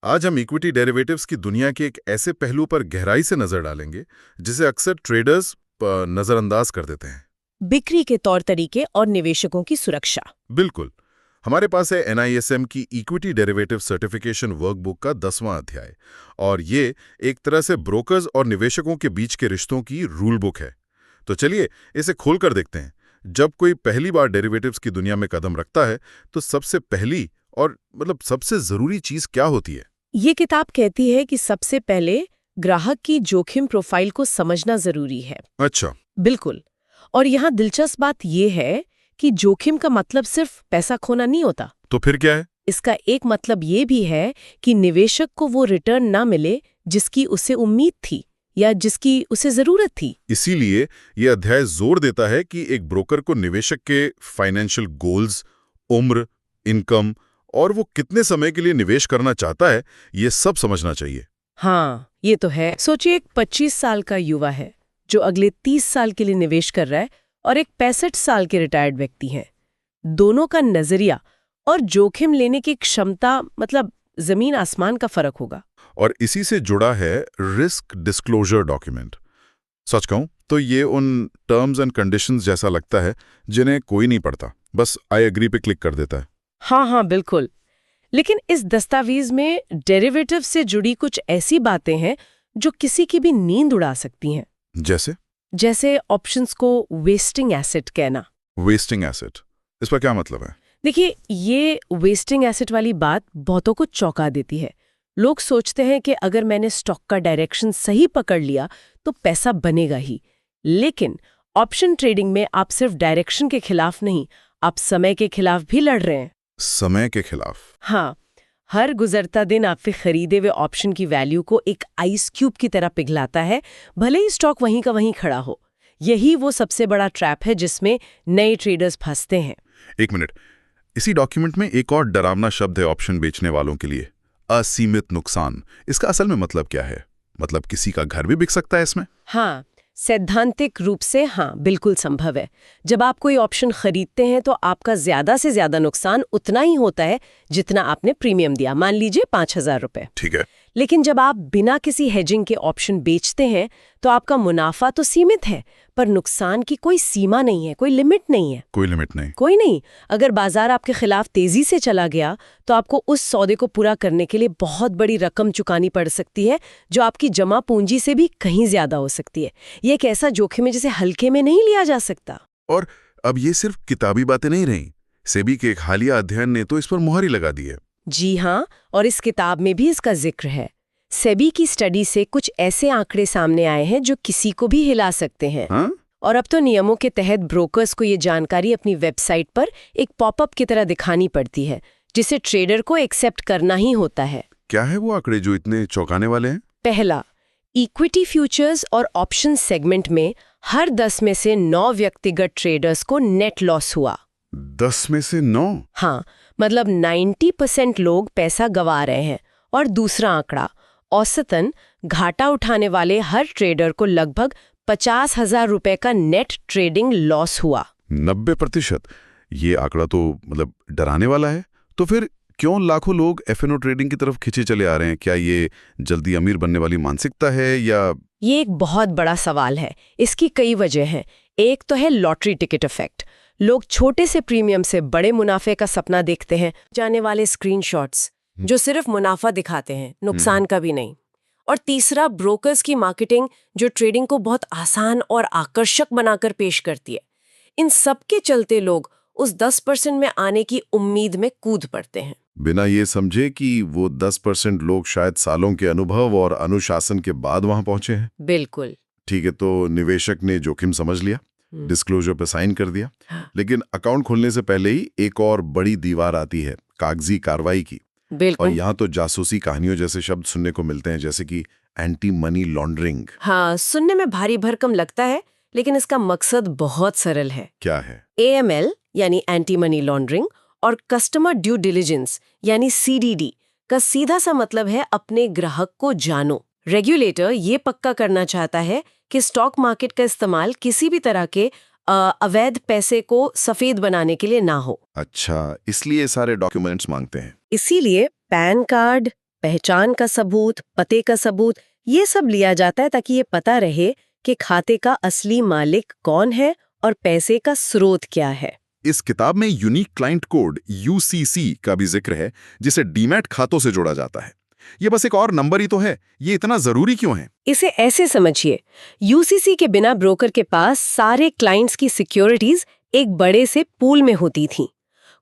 आज हम equity derivatives की दुनिया के एक ऐसे पहलू पर गहराई से नजर डालेंगे जिसे अक्सर ट्रेडर्स नजरअंदाज कर देते हैं। बिक्री के तौर तरीके और निवेशकों की सुरक्षा। बिल्कुल। हमारे पास है NISM की इक्विटी डेरिवेटिव सर्टिफिकेशन वर्कबुक का 10वां अध्याय, और ये एक तरह से ब्रोकर्स और निवेशकों के बीच के रिश्तों की रूल बुक है। तो चलिए इसे खोलकर देखते हैं। जब कोई पहली बार डेरिवेटिव्स की दुनिया में कदम रखता है तो सबसे पहली और सबसे जरूरी चीज क्या होती है? ये किताब कहती है कि सबसे पहले ग्राहक की जोखिम प्रोफाइल को समझना जरूरी है। अच्छा। बिल्कुल। और यहाँ दिलचस्प बात यह है कि जोखिम का मतलब सिर्फ पैसा खोना नहीं होता। तो फिर क्या है? इसका एक मतलब ये भी है कि निवेशक को वो रिटर्न ना मिले जिसकी उसे उम्मीद थी या जिसकी उसे जरूरत थी। इसीलिए यह अध्याय जोर देता है कि एक ब्रोकर को निवेशक के फाइनेंशियल गोल्स, उम्र, इनकम और वो कितने समय के लिए निवेश करना चाहता है, ये सब समझना चाहिए। हाँ, ये तो है। सोचिए एक 25 साल का युवा है जो अगले 30 साल के लिए निवेश कर रहा है और एक 65 साल के रिटायर्ड व्यक्ति है। दोनों का नजरिया और जोखिम लेने की क्षमता जमीन आसमान का फर्क होगा। और इसी से जुड़ा है रिस्क डिस्क्लोजर डॉक्यूमेंट। सच कहूं तो ये उन टर्म्स एंड कंडीशंस जैसा लगता है जिन्हें कोई नहीं पढ़ता, बस आई एग्री पे क्लिक कर देता है। हाँ, बिल्कुल। लेकिन इस दस्तावेज में डेरिवेटिव से जुड़ी कुछ ऐसी बातें हैं जो किसी की भी नींद उड़ा सकती हैं। जैसे ऑप्शंस को वेस्टिंग एसेट कहना। वेस्टिंग एसेट, इस पर क्या मतलब है? देखिए, ये वेस्टिंग एसेट वाली बात बहुतों को चौंका देती है। लोग सोचते हैं कि अगर मैंने स्टॉक का डायरेक्शन सही पकड़ लिया तो पैसा बनेगा ही। लेकिन ऑप्शन ट्रेडिंग में आप सिर्फ डायरेक्शन के खिलाफ नहीं, आप समय के खिलाफ भी लड़ रहे हैं। समय के खिलाफ? हाँ, हर गुजरता दिन आपके खरीदे हुए ऑप्शन की वैल्यू को एक आइस क्यूब की तरह पिघलाता है, भले ही स्टॉक वहीं का वहीं खड़ा हो। यही वो सबसे बड़ा ट्रैप है जिसमें नए ट्रेडर्स फंसते हैं। एक मिनट, इसी डॉक्यूमेंट में एक और डरावना शब्द है ऑप्शन बेचने वालों के लिए, असीमित नुकसान। इसका असल में मतलब क्या है? मतलब किसी का घर भी बिक सकता है इसमें? हाँ, सैद्धांतिक रूप से हाँ, बिल्कुल संभव है। जब आप कोई ऑप्शन खरीदते हैं तो आपका ज्यादा से ज्यादा नुकसान उतना ही होता है जितना आपने प्रीमियम दिया, मान लीजिए 5,000 रुपए। ठीक है। लेकिन जब आप बिना किसी हेजिंग के ऑप्शन बेचते हैं तो आपका मुनाफा तो सीमित है, पर नुकसान की कोई सीमा नहीं है, कोई लिमिट नहीं है। कोई लिमिट नहीं? कोई नहीं। अगर बाजार आपके खिलाफ तेजी से चला गया तो आपको उस सौदे को पूरा करने के लिए बहुत बड़ी रकम चुकानी पड़ सकती है, जो आपकी जमा पूंजी से भी कहीं ज्यादा हो सकती है। ये एक ऐसा जोखिम है जिसे हल्के में नहीं लिया जा सकता। और अब ये सिर्फ किताबी बातें नहीं रहीं, सेबी के एक हालिया अध्ययन ने तो इस पर मुहर ही लगा दी है। जी हाँ, और इस किताब में भी इसका जिक्र है। सेबी की स्टडी से कुछ ऐसे आंकड़े सामने आए हैं जो किसी को भी हिला सकते हैं। हाँ? और अब तो नियमों के तहत ब्रोकर्स को ये जानकारी अपनी वेबसाइट पर एक पॉपअप की तरह दिखानी पड़ती है, जिसे ट्रेडर को एक्सेप्ट करना ही होता है। क्या है वो आंकड़े जो इतने चौंकाने वाले हैं? पहला, इक्विटी फ्यूचर्स और ऑप्शन सेगमेंट में हर 10 में से 9 व्यक्तिगत ट्रेडर्स को नेट लॉस हुआ। 10 में से 9? हाँ, मतलब 90% लोग पैसा गंवा रहे हैं। और दूसरा आंकड़ा, औसतन घाटा उठाने वाले हर ट्रेडर को लगभग 50,000 रुपए का नेट ट्रेडिंग लॉस हुआ। 90%? ये आंकड़ा तो डराने वाला है। तो फिर क्यों लाखों लोग FNO ट्रेडिंग की तरफ खिंचे चले आ रहे हैं? क्या ये जल्दी अमीर बनने वाली मानसिकता है या? ये एक बहुत बड़ा सवाल है। इसकी कई वजह हैं। एक तो है लॉटरी टिकट इफेक्ट। लोग छोटे से प्रीमियम से बड़े मुनाफे का सपना देखते हैं। जाने वाले स्क्रीनशॉट्स जो सिर्फ मुनाफा दिखाते हैं, नुकसान का भी नहीं। और तीसरा, ब्रोकर्स की मार्केटिंग जो ट्रेडिंग को बहुत आसान और आकर्षक बनाकर पेश करती है। इन सब के चलते लोग उस 10% में आने की उम्मीद में कूद पड़ते हैं, बिना ये समझे कि वो 10% लोग शायद सालों के अनुभव और अनुशासन के बाद वहां पहुंचे हैं। बिल्कुल। ठीक है, तो निवेशक ने जोखिम समझ लिया, डिस्क्लोजर पे साइन कर दिया। लेकिन अकाउंट खोलने से पहले ही एक और बड़ी दीवार आती है, कागजी कार्रवाई की। और यहाँ तो जासूसी कहानियों जैसे शब्द सुनने को मिलते हैं, जैसे कि एंटी मनी लॉन्ड्रिंग। हाँ, सुनने में भारी भरकम लगता है, लेकिन इसका मकसद बहुत सरल है। क्या है? AML यानी एंटी मनी लॉन्ड्रिंग और कस्टमर ड्यू डिलिजेंस यानी CDD का सीधा सा मतलब है अपने ग्राहक को जानो। रेगुलेटर ये पक्का करना चाहता है कि स्टॉक मार्केट का इस्तेमाल किसी भी तरह के अवैध पैसे को सफेद बनाने के लिए ना हो। अच्छा, इसलिए सारे डॉक्यूमेंट्स मांगते हैं। इसीलिए पैन कार्ड, पहचान का सबूत, पते का सबूत, ये सब लिया जाता है ताकि ये पता रहे कि खाते का असली मालिक कौन है और पैसे का स्रोत क्या है। इस किताब में यूनिक क्लाइंट कोड यूसीसी का भी जिक्र है, जिसे डीमैट खातों से जोड़ा जाता है। ये बस एक और नंबर ही तो है, ये इतना जरूरी क्यों है? इसे ऐसे समझिए, यूसीसी के बिना ब्रोकर के पास सारे क्लाइंट्स की सिक्योरिटीज एक बड़े से पूल में होती थीं।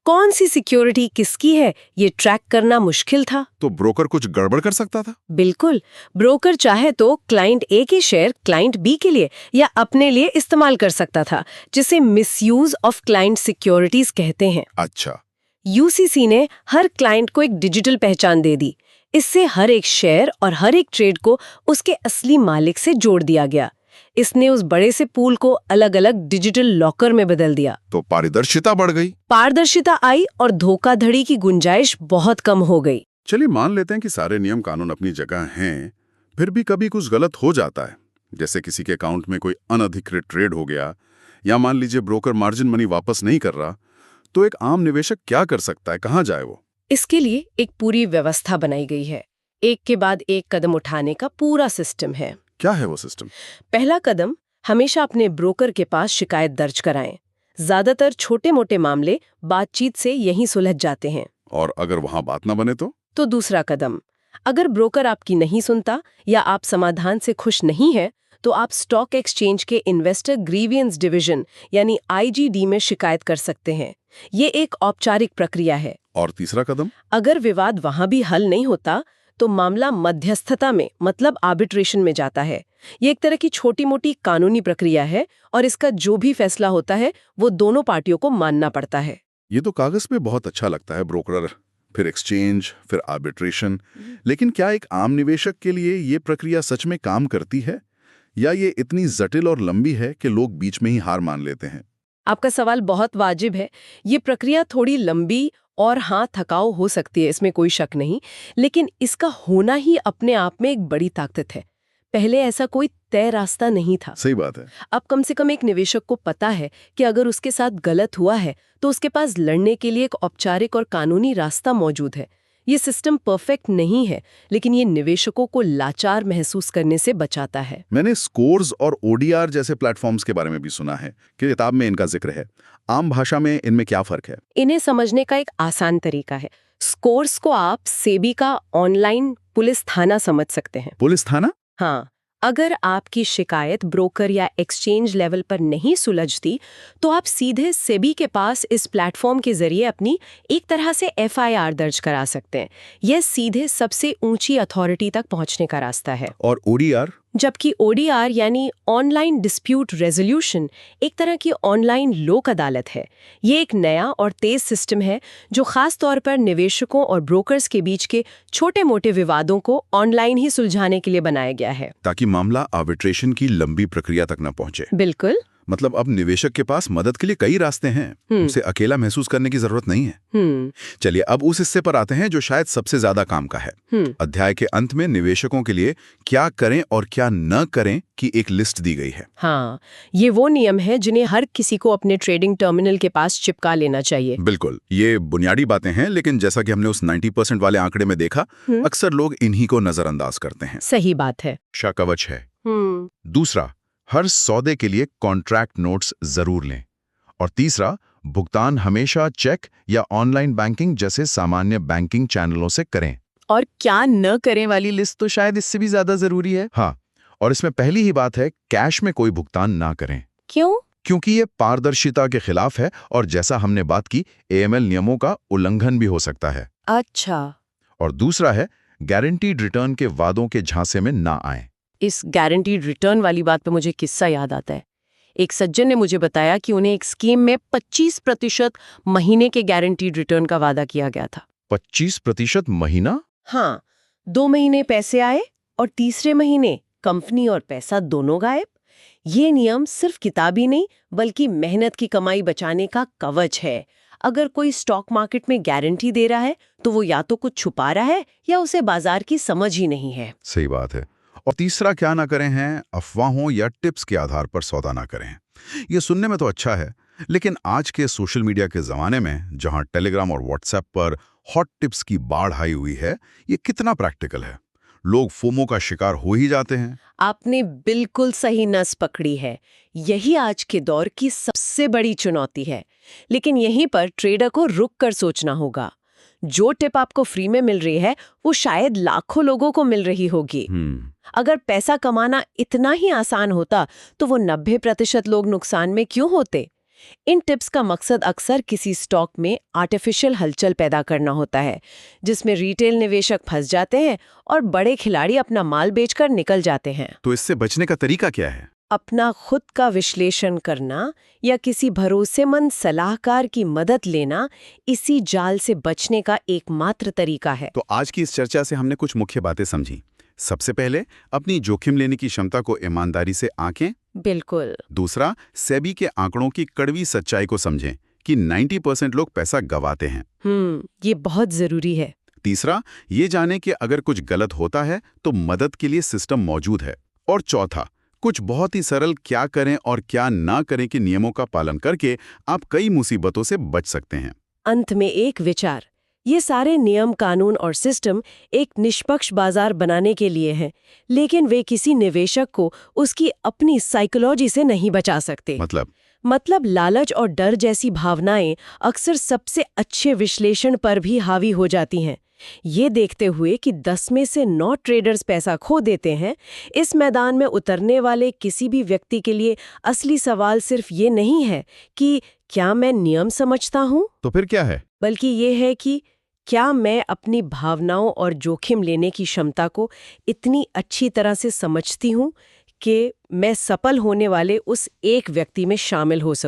कौन सी सिक्योरिटी किसकी है ये ट्रैक करना मुश्किल था। तो ब्रोकर कुछ गड़बड़ कर सकता था? बिल्कुल, ब्रोकर चाहे तो क्लाइंट ए के शेयर क्लाइंट बी के लिए या अपने लिए इस्तेमाल कर सकता था, जिसे मिसयूज ऑफ क्लाइंट सिक्योरिटीज कहते हैं। अच्छा। यूसीसी ने हर क्लाइंट को एक डिजिटल पहचान दे दी। इससे हर एक शेयर और हर एक ट्रेड को उसके असली मालिक से जोड़ दिया गया। इसने उस बड़े से पूल को अलग अलग डिजिटल लॉकर में बदल दिया। तो पारदर्शिता बढ़ गई। पारदर्शिता आई और धोखाधड़ी की गुंजाइश बहुत कम हो गई। चलिए मान लेते हैं कि सारे नियम कानून अपनी जगह हैं, फिर भी कभी कुछ गलत हो जाता है, जैसे किसी के अकाउंट में कोई अनधिकृत ट्रेड हो गया, या मान लीजिए ब्रोकर मार्जिन मनी वापस नहीं कर रहा, तो एक आम निवेशक क्या कर सकता है, कहाँ जाए वो? इसके लिए एक पूरी व्यवस्था बनाई गई है। एक के बाद एक कदम उठाने का पूरा सिस्टम है। क्या है वो सिस्टम? पहला कदम, हमेशा अपने ब्रोकर के पास शिकायत दर्ज कराएं। ज्यादातर छोटे मोटे मामले बातचीत से यहीं सुलझ जाते हैं। और अगर वहां बात ना बने तो दूसरा कदम, अगर ब्रोकर आपकी नहीं सुनता या आप समाधान से खुश नहीं हैं, तो आप स्टॉक एक्सचेंज के इन्वेस्टर ग्रीवियंस डिवीजन यानी आईजीडी में शिकायत कर सकते हैं। ये एक औपचारिक प्रक्रिया है। और तीसरा कदम, अगर विवाद वहां भी हल नहीं होता तो मामला मध्यस्थता में मतलब आर्बिट्रेशन में जाता है। ये एक तरह की छोटी मोटी कानूनी प्रक्रिया है और इसका जो भी फैसला होता है वो दोनों पार्टियों को मानना पड़ता है। ये तो कागज पे बहुत अच्छा लगता है, ब्रोकर, फिर एक्सचेंज, फिर आर्बिट्रेशन। लेकिन क्या एक आम निवेशक के लिए ये प्रक्रिया सच में काम करती है, या ये इतनी जटिल और लंबी है कि लोग बीच में ही हार मान लेते हैं? आपका सवाल बहुत वाजिब है। ये प्रक्रिया थोड़ी लंबी और हाँ थकाऊ हो सकती है, इसमें कोई शक नहीं, लेकिन इसका होना ही अपने आप में एक बड़ी ताकत है। पहले ऐसा कोई तय रास्ता नहीं था। सही बात है। अब कम से कम एक निवेशक को पता है कि अगर उसके साथ गलत हुआ है तो उसके पास लड़ने के लिए एक औपचारिक और कानूनी रास्ता मौजूद है। ये सिस्टम परफेक्ट नहीं है, लेकिन ये निवेशकों को लाचार महसूस करने से बचाता है। मैंने स्कोर्स और ओडीआर जैसे प्लेटफॉर्म्स के बारे में भी सुना है कि किताब में इनका जिक्र है। आम भाषा में इनमें क्या फर्क है? इन्हें समझने का एक आसान तरीका है। स्कोर्स को आप सेबी का ऑनलाइन पुलिस थाना समझ सकते हैं। पुलिस थाना? हाँ, अगर आपकी शिकायत ब्रोकर या एक्सचेंज लेवल पर नहीं सुलझती तो आप सीधे सेबी के पास इस प्लेटफॉर्म के जरिए अपनी एक तरह से एफआईआर दर्ज करा सकते हैं। यह सीधे सबसे ऊंची अथॉरिटी तक पहुंचने का रास्ता है। और ओडीआर? जबकि ओडीआर यानी ऑनलाइन डिस्प्यूट रेजोल्यूशन एक तरह की ऑनलाइन लोक अदालत है। ये एक नया और तेज सिस्टम है जो खास तौर पर निवेशकों और ब्रोकर्स के बीच के छोटे मोटे विवादों को ऑनलाइन ही सुलझाने के लिए बनाया गया है, ताकि मामला आर्बिट्रेशन की लंबी प्रक्रिया तक न पहुंचे। बिल्कुल। मतलब अब निवेशक के पास मदद के लिए कई रास्ते हैं, उसे अकेला महसूस करने की जरूरत नहीं है। चलिए अब उस हिस्से पर आते हैं जो शायद सबसे ज्यादा काम का है। अध्याय के अंत में निवेशकों के लिए क्या करें और क्या न करें की एक लिस्ट दी गई है। हाँ, ये वो नियम है जिन्हें हर किसी को अपने ट्रेडिंग टर्मिनल के पास चिपका लेना चाहिए। बिल्कुल, ये बुनियादी बातें हैं, लेकिन जैसा कि हमने उस 90% वाले आंकड़े में देखा, अक्सर लोग इन्हीं को नजरअंदाज करते हैं। सही बात है। रक्षा कवच है। दूसरा, हर सौदे के लिए कॉन्ट्रैक्ट नोट्स जरूर लें। और तीसरा, भुगतान हमेशा चेक या ऑनलाइन बैंकिंग जैसे सामान्य बैंकिंग चैनलों से करें। और क्या न करें वाली लिस्ट तो शायद इससे भी ज्यादा जरूरी है। हाँ, और इसमें पहली ही बात है, कैश में कोई भुगतान ना करें। क्यों? क्योंकि ये पारदर्शिता के खिलाफ है और जैसा हमने बात की, एएमएल नियमों का उल्लंघन भी हो सकता है। अच्छा। और दूसरा है, गारंटीड रिटर्न के वादों के झांसे में ना आएं। इस गारंटीड रिटर्न वाली बात पे मुझे किस्सा याद आता है। एक सज्जन ने मुझे बताया कि उन्हें एक स्कीम में 25% महीने के गारंटीड रिटर्न का वादा किया गया था। 25% महीना? हाँ, 2 महीने पैसे आए और तीसरे महीने कंपनी और पैसा दोनों गायब। ये नियम सिर्फ किताबी नहीं बल्कि मेहनत की कमाई बचाने का कवच है। अगर कोई स्टॉक मार्केट में गारंटी दे रहा है तो वो या तो कुछ छुपा रहा है या उसे बाजार की समझ ही नहीं है। सही बात है। और तीसरा क्या ना करें हैं, अफवाहों या टिप्स के आधार पर सौदा ना करें। ये सुनने में तो अच्छा है, लेकिन आज के सोशल मीडिया के ज़माने में, जहां टेलीग्राम और व्हाट्सएप पर हॉट टिप्स की बाढ़ आई हुई है, ये कितना प्रैक्टिकल है? लोग फोमो का शिकार हो ही जाते हैं। आपने बिल्कुल सही नस पकड़ी है। यही आज के दौर की सबसे बड़ी चुनौती है। लेकिन यहीं पर ट्रेडर को रुक कर सोचना होगा। जो टिप आपको फ्री में मिल रही है वो शायद लाखों लोगों को मिल रही होगी। अगर पैसा कमाना इतना ही आसान होता तो वो 90% लोग नुकसान में क्यों होते? इन टिप्स का मकसद अक्सर किसी स्टॉक में आर्टिफिशियल हलचल पैदा करना होता है, जिसमें रिटेल निवेशक फंस जाते हैं और बड़े खिलाड़ी अपना माल बेचकर निकल जाते हैं। तो इससे बचने का तरीका क्या है? अपना खुद का विश्लेषण करना या किसी भरोसेमंद सलाहकार की मदद लेना इसी जाल से बचने का एकमात्र तरीका है। तो आज की इस चर्चा से हमने कुछ मुख्य बातें समझी। सबसे पहले अपनी जोखिम लेने की क्षमता को ईमानदारी से आंकें। बिल्कुल। दूसरा, सेबी के आंकड़ों की कड़वी सच्चाई को समझें कि 90% लोग पैसा गंवाते हैं। ये बहुत जरूरी है। तीसरा, ये जाने कि अगर कुछ गलत होता है तो मदद के लिए सिस्टम मौजूद है। और चौथा, कुछ बहुत ही सरल क्या करें और क्या ना करें के नियमों का पालन करके आप कई मुसीबतों से बच सकते हैं। अंत में एक विचार, ये सारे नियम, कानून और सिस्टम एक निष्पक्ष बाजार बनाने के लिए हैं, लेकिन वे किसी निवेशक को उसकी अपनी साइकोलॉजी से नहीं बचा सकते। मतलब लालच और डर जैसी भावनाएं अक्सर सबसे अच्छे विश्लेषण पर भी हावी हो जाती हैं। ये देखते हुए कि 10 में से 9 ट्रेडर्स पैसा खो देते हैं, इस मैदान में उतरने वाले किसी भी व्यक्ति के लिए असली सवाल सिर्फ ये नहीं है कि क्या मैं नियम समझता हूँ, तो फिर क्या है? बल्कि ये है कि क्या मैं अपनी भावनाओं और जोखिम लेने की क्षमता को इतनी अच्छी तरह से समझती हूँ कि मैं सफल होने वाले उस एक व्यक्ति में शामिल हो सकूं।